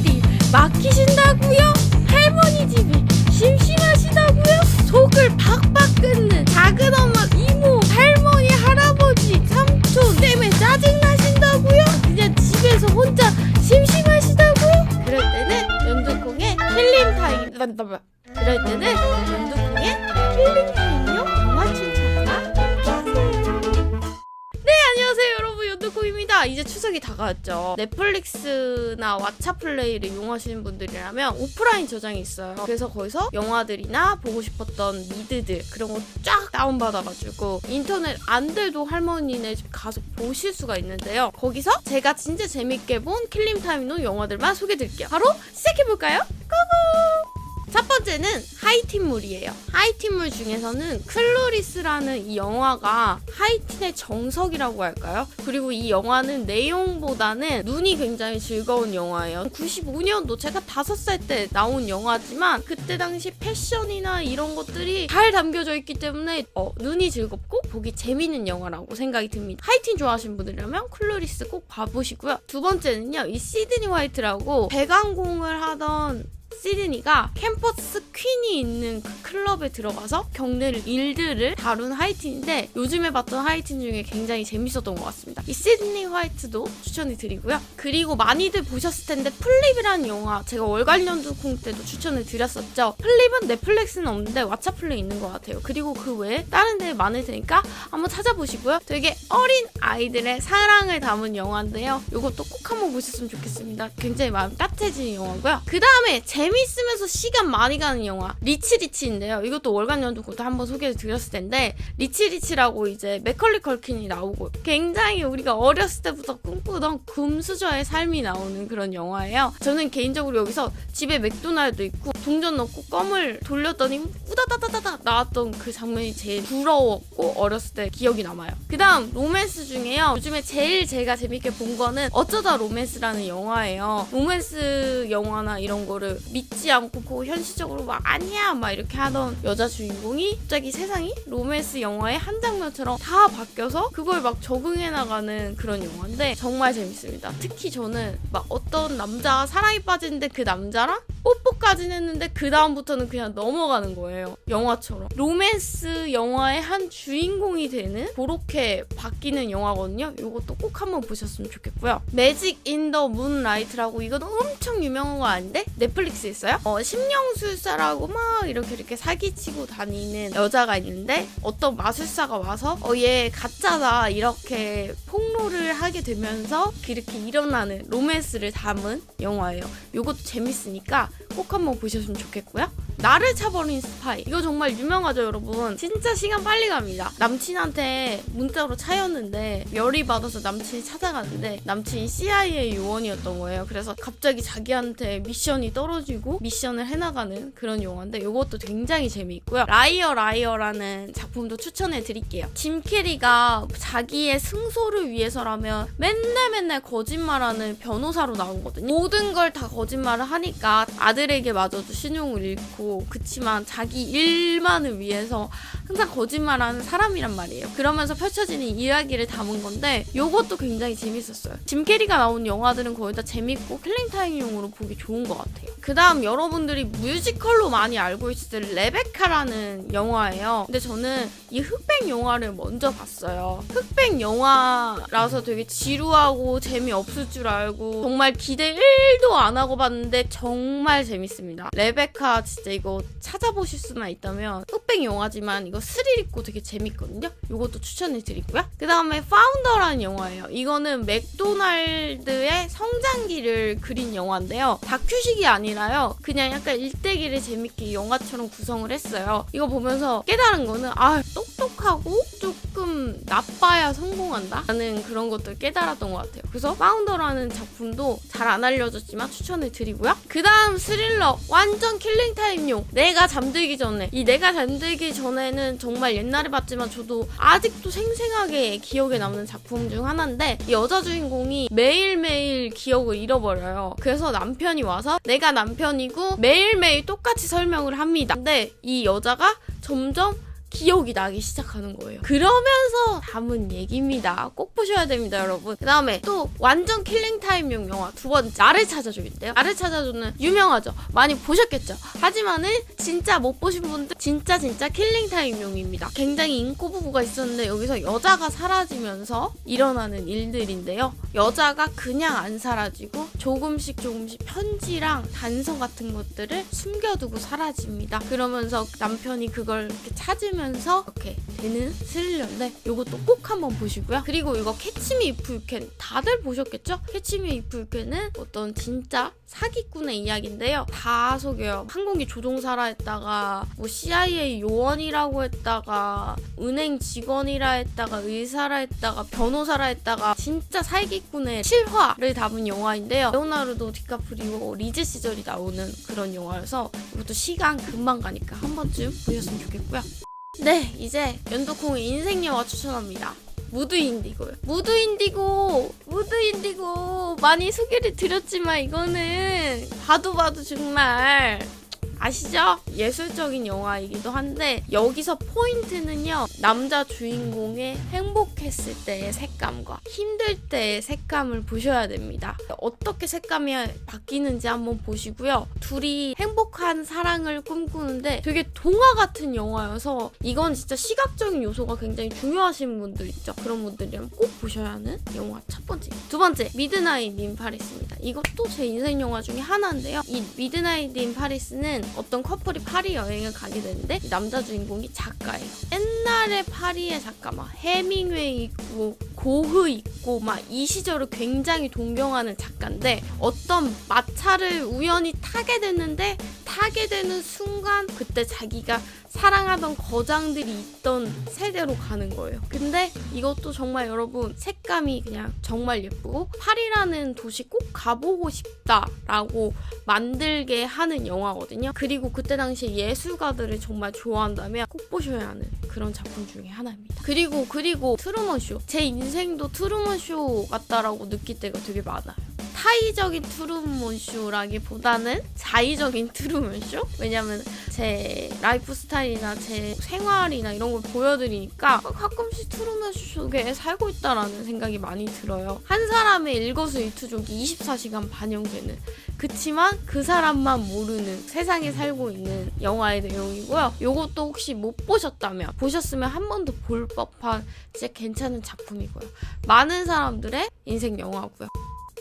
길이 막히신다고요? 할머니 집이 심심하시다고요? 속을 박박 끓는 작은 엄마, 이모, 할머니, 할아버지, 삼촌 때문에 짜증나신다고요? 그냥 집에서 혼자 심심하시다고요? 그럴 때는 연두콩의 힐링타임. 그럴 때는 연두콩의 힐링타임용 영화 추천과 안녕하세요 여러분, 연두콩입니다. 이제 추석이 다가왔죠. 넷플릭스나 왓챠플레이를 이용하시는 분들이라면 오프라인 저장이 있어요. 그래서 거기서 영화들이나 보고 싶었던 미드들 그런 거 쫙 다운받아가지고 인터넷 안 돼도 할머니네 집 가서 보실 수가 있는데요. 거기서 제가 진짜 재밌게 본 킬링타임용 영화들만 소개해드릴게요. 바로 시작해볼까요? 고고! 첫 번째는 하이틴물이에요. 하이틴물 중에서는 클로리스라는 이 영화가 하이틴의 정석이라고 할까요? 그리고 이 영화는 내용보다는 눈이 굉장히 즐거운 영화예요. 95년도 제가 5살 때 나온 영화지만 그때 당시 패션이나 이런 것들이 잘 담겨져 있기 때문에 눈이 즐겁고 보기 재밌는 영화라고 생각이 듭니다. 하이틴 좋아하시는 분들이라면 클로리스 꼭 봐보시고요. 두 번째는요, 이 시드니 화이트라고 배관공을 하던 시드니가 캠퍼스 퀸이 있는 그 클럽에 들어가서 겪는 일들을 다룬 하이틴인데 요즘에 봤던 하이틴 중에 굉장히 재밌었던 것 같습니다. 이 시드니 화이트도 추천해 드리고요. 그리고 많이들 보셨을 텐데 플립이라는 영화 제가 월간 연두콩 때도 추천을 드렸었죠. 플립은 넷플릭스는 없는데 왓챠플레이 있는 것 같아요. 그리고 그 외에 다른 데 많을 테니까 한번 찾아보시고요. 되게 어린 아이들의 사랑을 담은 영화인데요. 이것도 꼭 한번 보셨으면 좋겠습니다. 굉장히 마음 따뜻해지는 영화고요. 그 다음에 재밌으면서 시간 많이 가는 영화 리치인데요. 이것도 월간 연두콩도 한번 소개해 드렸을 텐데 리치라고 이제 맥컬리 컬킨이 나오고 굉장히 우리가 어렸을 때부터 꿈꾸던 금수저의 삶이 나오는 그런 영화예요. 저는 개인적으로 여기서 집에 맥도날드 있고 동전 넣고 껌을 돌렸더니 우다다다다다 나왔던 그 장면이 제일 부러웠고 어렸을 때 기억이 남아요. 그 다음 로맨스 중에요. 요즘에 제일 제가 재밌게 본 거는 어쩌다 로맨스라는 영화예요. 로맨스 영화나 이런 거를 믿지 않고 보고 현실적으로 막 아니야 막 이렇게 하던 여자 주인공이 갑자기 세상이 로맨스 영화의 한 장면처럼 다 바뀌어서 그걸 막 적응해 나가는 그런 영화인데 정말 재밌습니다. 특히 저는 막 어떤 남자가 사랑에 빠지는데 그 남자랑 뽀뽀까지는 했는데 그 다음부터는 그냥 넘어가는 거예요. 영화처럼. 로맨스 영화의 한 주인공이 되는 그렇게 바뀌는 영화거든요. 이것도 꼭 한번 보셨으면 좋겠고요. 매직 인 더 문라이트라고 이건 엄청 유명한 거 아닌데 넷플릭스에 있어요. 심령술사라고 막 이렇게 사기치고 다니는 여자가 있는데 어떤 마술사가 와서 얘 가짜다 이렇게 폭로를 하게 되면서 이렇게 일어나는 로맨스를 담은 영화예요. 이것도 재밌으니까 꼭 한번 보셨으면 좋겠고요. 나를 차버린 스파이 이거 정말 유명하죠 여러분. 진짜 시간 빨리 갑니다. 남친한테 문자로 차였는데 열이 받아서 남친이 찾아가는데 남친이 CIA 요원이었던 거예요. 그래서 갑자기 자기한테 미션이 떨어지고 미션을 해나가는 그런 영화인데 이것도 굉장히 재미있고요. 라이어라는 작품도 추천해 드릴게요. 짐 캐리가 자기의 승소를 위해서라면 맨날 거짓말하는 변호사로 나오거든요. 모든 걸 다 거짓말을 하니까 아들에게 마저도 신용을 잃고 그치만 자기 일만을 위해서 항상 거짓말하는 사람이란 말이에요. 그러면서 펼쳐지는 이야기를 담은 건데 이것도 굉장히 재밌었어요. 짐 캐리가 나온 영화들은 거의 다 재밌고 킬링타임용으로 보기 좋은 것 같아요. 그 다음 여러분들이 뮤지컬로 많이 알고 있을 레베카라는 영화예요. 근데 저는 이 흑백 영화를 먼저 봤어요. 흑백 영화라서 되게 지루하고 재미없을 줄 알고 정말 기대 1도 안 하고 봤는데 정말 재밌습니다. 레베카 진짜 이거 찾아보실 수만 있다면 흑백 영화지만 이거 스릴 있고 되게 재밌거든요. 이것도 추천해 드리고요. 그 다음에 파운더라는 영화예요. 이거는 맥도날드의 성장기를 그린 영화인데요. 다큐식이 아니라요. 그냥 약간 일대기를 재밌게 영화처럼 구성을 했어요. 이거 보면서 깨달은 거는 똑똑하고 조금 나빠야 성공한다 라는 그런 것들 깨달았던 것 같아요. 그래서 파운더라는 작품도 잘 안 알려졌지만 추천을 드리고요. 그 다음 스릴러 완전 킬링타임용 내가 잠들기 전에. 이 내가 잠들기 전에는 정말 옛날에 봤지만 저도 아직도 생생하게 기억에 남는 작품 중 하나인데 이 여자 주인공이 매일매일 기억을 잃어버려요. 그래서 남편이 와서 내가 남편이고 매일매일 똑같이 설명을 합니다. 근데 이 여자가 점점 기억이 나기 시작하는 거예요. 그러면서 담은 얘기입니다. 꼭 보셔야 됩니다, 여러분. 그 다음에 또 완전 킬링타임용 영화 두 번째, 나를 찾아줘인데요. 나를 찾아줘는 유명하죠. 많이 보셨겠죠. 하지만은 진짜 못 보신 분들 진짜 킬링타임용입니다. 굉장히 인고 부부가 있었는데 여기서 여자가 사라지면서 일어나는 일들인데요. 여자가 그냥 안 사라지고 조금씩 편지랑 단서 같은 것들을 숨겨두고 사라집니다. 그러면서 남편이 그걸 이렇게 찾으면서 이렇게 되는 스릴러인데 이것도 꼭 한번 보시고요. 그리고 이거 캐치 미 이프 유 캔 다들 보셨겠죠? 캐치 미 이프 유 캔은 어떤 진짜 사기꾼의 이야기인데요. 다 속여요. 항공기 조종사라 했다가 뭐 CIA 요원이라고 했다가 은행 직원이라 했다가 의사라 했다가 변호사라 했다가 진짜 사기꾼의 실화를 담은 영화인데요. 레오나르도 디카프리오 리즈 시절이 나오는 그런 영화여서 이것도 시간 금방 가니까 한 번쯤 보셨으면 좋겠고요. 네, 이제 연도콩의 인생 영화 추천합니다. 무드 인디고요. 무드 인디고 많이 소개를 드렸지만 이거는 봐도 정말 아시죠? 예술적인 영화이기도 한데 여기서 포인트는요. 남자 주인공의 행복했을 때의 색감과 힘들 때의 색감을 보셔야 됩니다. 어떻게 색감이 바뀌는지 한번 보시고요. 둘이 행복한 사랑을 꿈꾸는데 되게 동화 같은 영화여서 이건 진짜 시각적인 요소가 굉장히 중요하신 분들 있죠. 그런 분들이라면 꼭 보셔야 하는 영화 첫 번째. 두 번째, 미드나잇 인 파리스입니다. 이것도 제 인생 영화 중에 하나인데요. 이 미드나잇 인 파리스는 어떤 커플이 파리 여행을 가게 되는데 남자 주인공이 작가예요. 옛날에 파리의 작가 막 해밍웨이 있고 고흐 있고 막 이 시절을 굉장히 동경하는 작가인데 어떤 마차를 우연히 타게 됐는데 타게 되는 순간 그때 자기가 사랑하던 거장들이 있던 세대로 가는 거예요. 근데 이것도 정말 여러분 색감이 그냥 정말 예쁘고 파리라는 도시 꼭 가보고 싶다라고 만들게 하는 영화거든요. 그리고 그때 당시 예술가들을 정말 좋아한다면 꼭 보셔야 하는 그런 작품 중에 하나입니다. 그리고 트루먼쇼. 제 인생도 트루먼쇼 같다라고 느낄 때가 되게 많아요. 타의적인 트루먼쇼라기보다는 자의적인 트루먼쇼? 왜냐면 제 라이프 스타일이나 제 생활이나 이런 걸 보여드리니까 가끔씩 트루먼쇼 속에 살고 있다라는 생각이 많이 들어요. 한 사람의 일거수일투족이 24시간 반영되는, 그치만 그 사람만 모르는 세상에 살고 있는 영화의 내용이고요. 요것도 혹시 못 보셨다면 보셨으면 한 번 더 볼 법한 진짜 괜찮은 작품이고요. 많은 사람들의 인생 영화고요.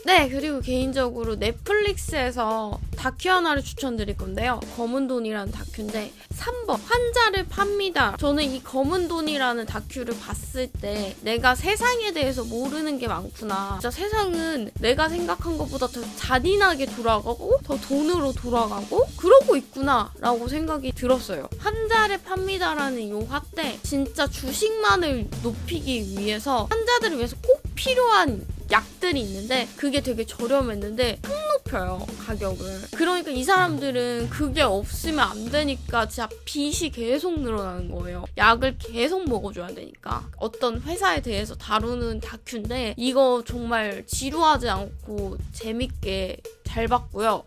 네, 그리고 개인적으로 넷플릭스에서 다큐 하나를 추천드릴 건데요. 검은 돈이라는 다큐인데 3번 환자를 팝니다. 저는 이 검은 돈이라는 다큐를 봤을 때 내가 세상에 대해서 모르는 게 많구나. 진짜 세상은 내가 생각한 것보다 더 잔인하게 돌아가고 더 돈으로 돌아가고 그러고 있구나 라고 생각이 들었어요. 환자를 팝니다라는 이 화 때 진짜 주식만을 높이기 위해서 환자들을 위해서 꼭 필요한 약들이 있는데 그게 되게 저렴했는데 확 높여요, 가격을. 그러니까 이 사람들은 그게 없으면 안 되니까 진짜 빚이 계속 늘어나는 거예요. 약을 계속 먹어줘야 되니까. 어떤 회사에 대해서 다루는 다큐인데 이거 정말 지루하지 않고 재밌게 잘 봤고요.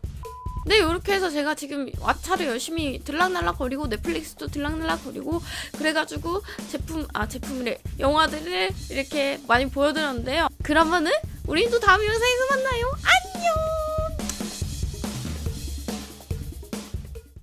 네, 이렇게 해서 제가 지금 왓챠를 열심히 들락날락거리고 넷플릭스도 들락날락거리고 그래가지고 제품이래 영화들을 이렇게 많이 보여드렸는데요. 그러면은 우린 또 다음 영상에서 만나요. 안녕!